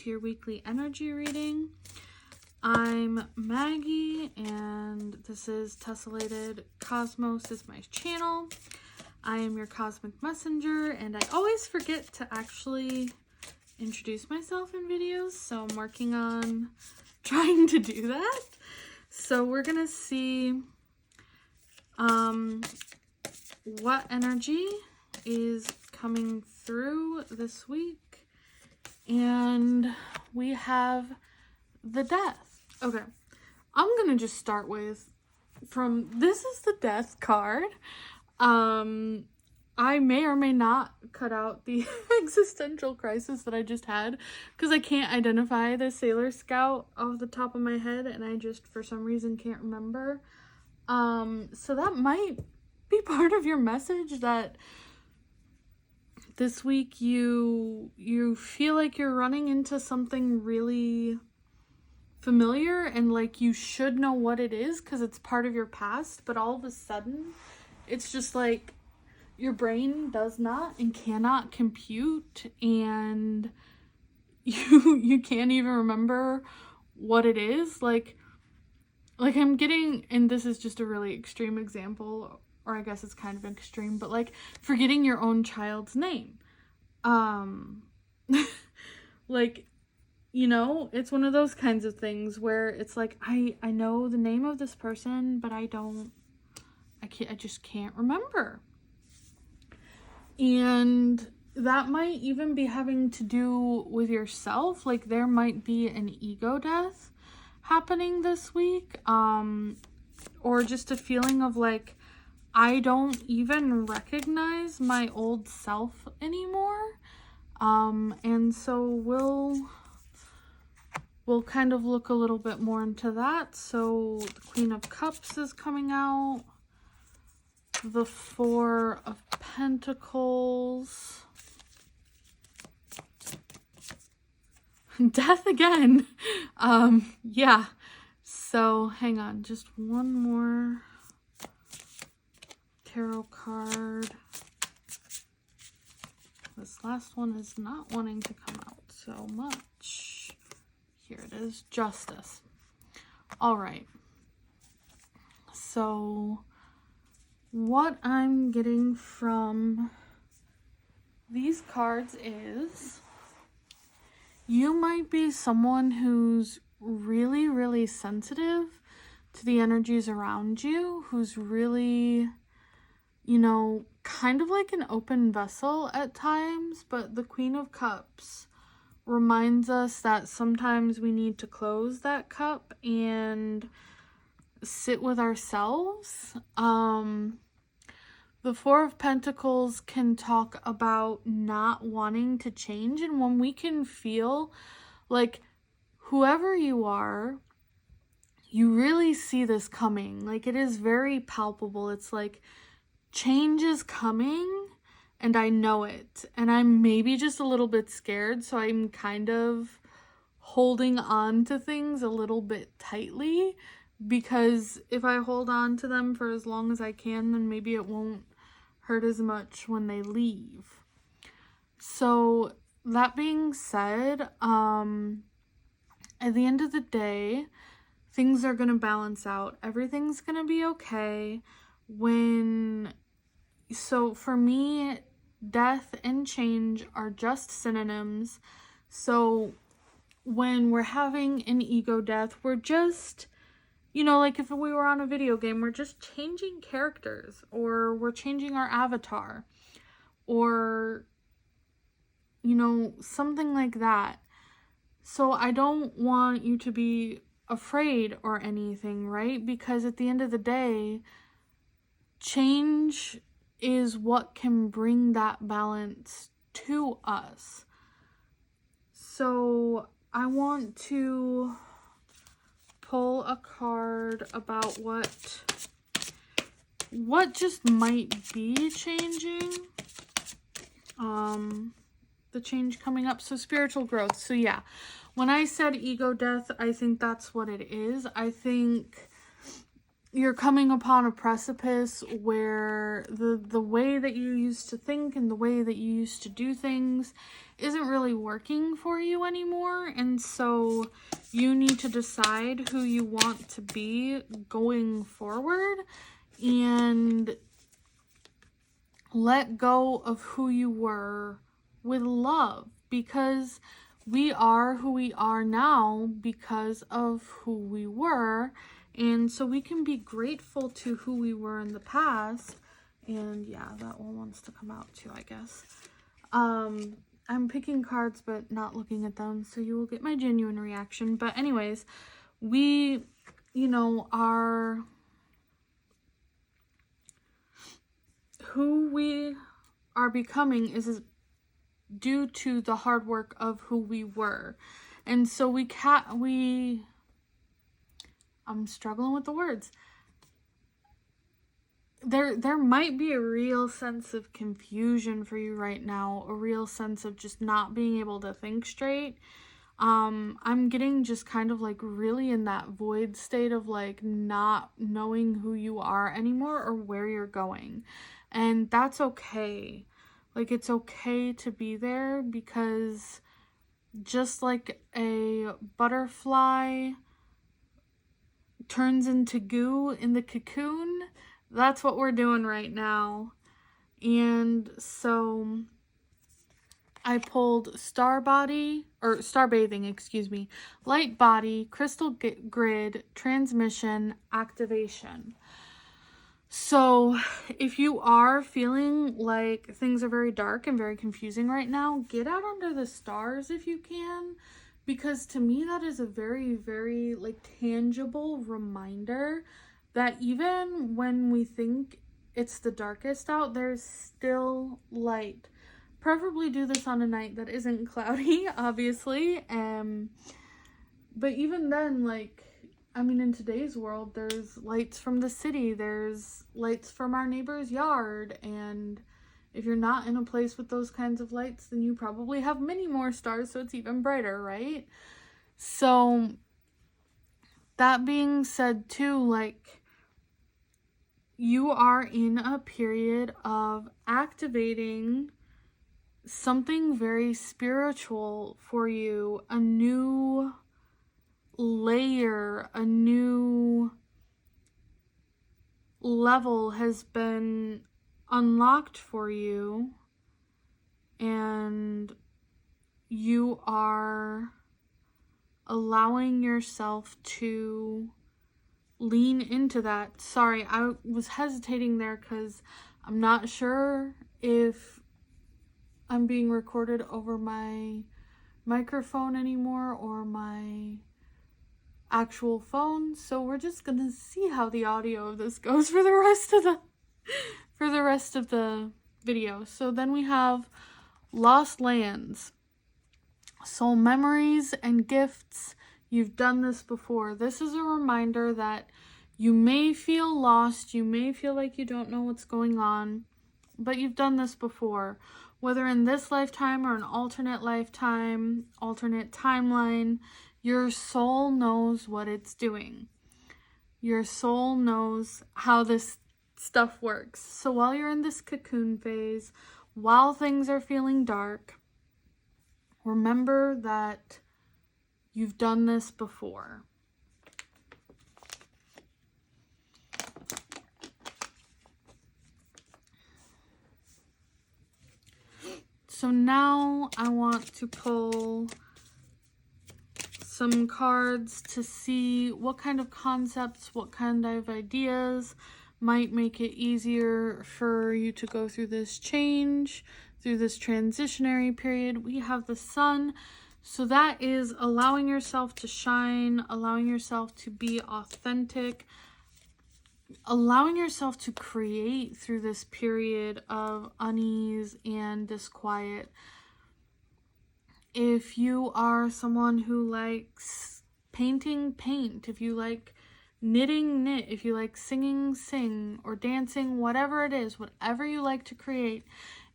to your weekly energy reading. I'm Maggie, and this is Tessellated Cosmos is my channel. I am your cosmic messenger, and I always forget to actually introduce myself in videos, so I'm working on trying to do that. So we're gonna see what energy is coming through this week, and we have the Death. Okay, I'm gonna just start with this is the Death card. I may or may not cut out the existential crisis that I just had because I can't identify the Sailor Scout off the top of my head, and I just for some reason can't remember. So that might be part of your message, that this week you feel like you're running into something really familiar and like you should know what it is because it's part of your past, but all of a sudden it's just like your brain does not and cannot compute, and you can't even remember what it is. Like I'm getting, and this is just a really extreme example, or I guess it's kind of extreme, but like forgetting your own child's name. Like, you know, it's one of those kinds of things where it's like, I know the name of this person, but I just can't remember. And that might even be having to do with yourself. Like there might be an ego death happening this week, or just a feeling of like, I don't even recognize my old self anymore. And so we'll kind of look a little bit more into that. So the Queen of Cups is coming out, the Four of Pentacles, Death again. Yeah, so hang on, just one more tarot card. This last one is not wanting to come out so much. Here it is, Justice. All right, so what I'm getting from these cards is you might be someone who's really, really sensitive to the energies around you, who's really, you know, kind of like an open vessel at times, but the Queen of Cups reminds us that sometimes we need to close that cup and sit with ourselves. The Four of Pentacles can talk about not wanting to change, and when we can feel like whoever you are, you really see this coming. Like it is very palpable. It's like change is coming and I know it, and I'm maybe just a little bit scared, so I'm kind of holding on to things a little bit tightly, because if I hold on to them for as long as I can, then maybe it won't hurt as much when they leave. So that being said, at the end of the day, things are going to balance out. Everything's going to be okay. So for me, death and change are just synonyms. So when we're having an ego death, we're just, you know, like if we were on a video game, we're just changing characters, or we're changing our avatar, or, you know, something like that. So I don't want you to be afraid or anything, right? Because at the end of the day, change is what can bring that balance to us. So I want to pull a card about what just might be changing, the change coming up. So spiritual growth. So yeah, when I said ego death, I think that's what it is. I think you're coming upon a precipice where the way that you used to think and the way that you used to do things isn't really working for you anymore. And so you need to decide who you want to be going forward and let go of who you were with love, because we are who we are now because of who we were. And so we can be grateful to who we were in the past. And yeah, that one wants to come out too, I guess. I'm picking cards but not looking at them, so you will get my genuine reaction. But anyways, we, are who we are becoming is due to the hard work of who we were. And so I'm struggling with the words. There might be a real sense of confusion for you right now, a real sense of just not being able to think straight. I'm getting just kind of like really in that void state of like not knowing who you are anymore or where you're going. And that's okay. Like, it's okay to be there, because just like a butterfly turns into goo in the cocoon, that's what we're doing right now. And so I pulled star bathing, light body, crystal grid, transmission, activation. So if you are feeling like things are very dark and very confusing right now, get out under the stars if you can, because to me that is a very, very like tangible reminder that even when we think it's the darkest out, there's still light. Preferably do this on a night that isn't cloudy, obviously. But even then, like, I mean, in today's world, there's lights from the city, there's lights from our neighbor's yard, and if you're not in a place with those kinds of lights, then you probably have many more stars, so it's even brighter, right? So, that being said too, like, you are in a period of activating something very spiritual for you, a new layer, a new level has been unlocked for you, and you are allowing yourself to lean into that. Sorry, I was hesitating there because I'm not sure if I'm being recorded over my microphone anymore or my actual phone, so we're just gonna see how the audio of this goes for the rest of the video. So then we have lost lands, soul memories and gifts. You've done this before. This is a reminder that you may feel lost, you may feel like you don't know what's going on, but you've done this before. Whether in this lifetime or an alternate lifetime, alternate timeline, your soul knows what it's doing. Your soul knows how this stuff works. So while you're in this cocoon phase, while things are feeling dark, remember that you've done this before. So now I want to pull some cards to see what kind of concepts, what kind of ideas might make it easier for you to go through this change, through this transitionary period. We have the Sun. So that is allowing yourself to shine, allowing yourself to be authentic, allowing yourself to create through this period of unease and disquiet. If you are someone who likes painting, paint. If you like knitting, knit. If you like singing, sing. Or dancing, whatever it is, whatever you like to create.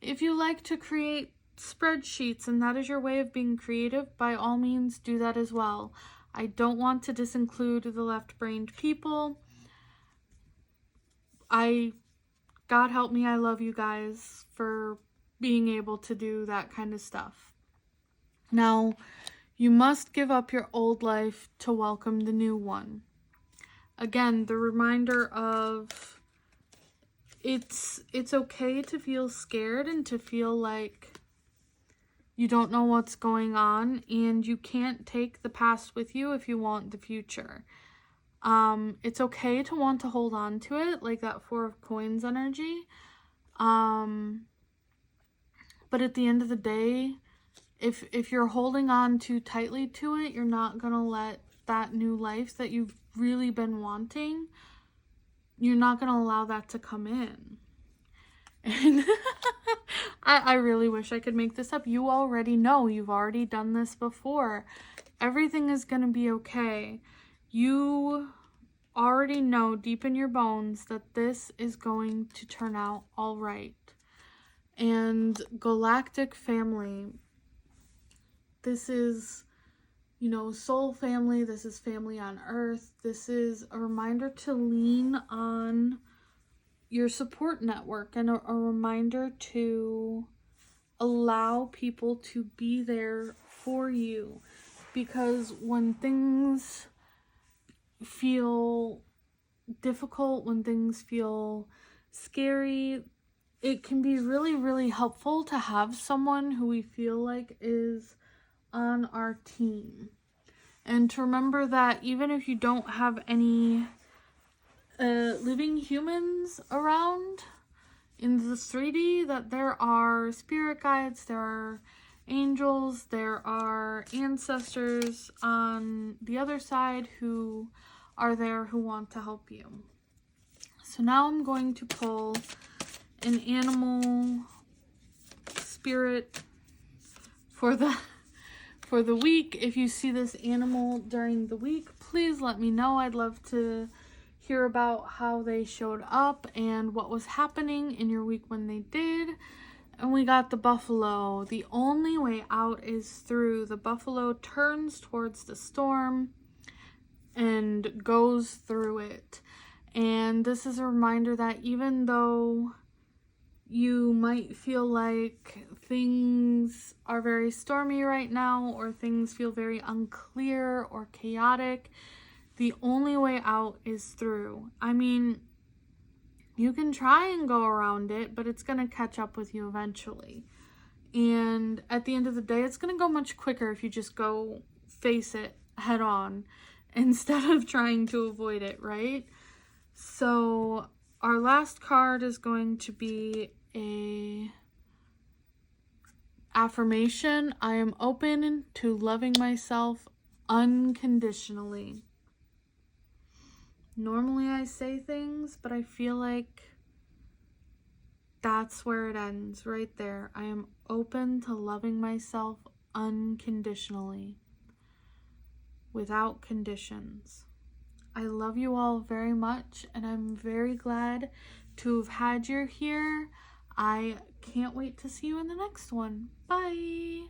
If you like to create spreadsheets and that is your way of being creative, by all means do that as well. I don't want to disinclude the left-brained people. God help me, I love you guys for being able to do that kind of stuff. Now, you must give up your old life to welcome the new one. Again, the reminder of it's okay to feel scared and to feel like you don't know what's going on, and you can't take the past with you if you want the future. It's okay to want to hold on to it, like that Four of Coins energy. But at the end of the day, if you're holding on too tightly to it, you're not gonna let that new life that you've really been wanting, you're not gonna allow that to come in. And I really wish I could make this up. You already know. You've already done this before. Everything is gonna be okay. You already know deep in your bones that this is going to turn out all right. And galactic family, this is, soul family. This is family on Earth. This is a reminder to lean on your support network, and a reminder to allow people to be there for you. Because when things feel difficult, when things feel scary, it can be really, really helpful to have someone who we feel like is on our team. And to remember that even if you don't have any living humans around in the 3D, that there are spirit guides, there are angels, there are ancestors on the other side who are there, who want to help you. So now I'm going to pull an animal spirit for the week. If you see this animal during the week, please let me know. I'd love to hear about how they showed up and what was happening in your week when they did. And we got the buffalo. The only way out is through. The buffalo turns towards the storm and goes through it. And this is a reminder that even though you might feel like things are very stormy right now, or things feel very unclear or chaotic, the only way out is through. I mean, you can try and go around it, but it's going to catch up with you eventually. And at the end of the day, it's going to go much quicker if you just go face it head on instead of trying to avoid it, right? So our last card is going to be a affirmation. I am open to loving myself unconditionally. Normally I say things, but I feel like that's where it ends, right there. I am open to loving myself unconditionally, without conditions. I love you all very much, and I'm very glad to have had you here. I can't wait to see you in the next one. Bye!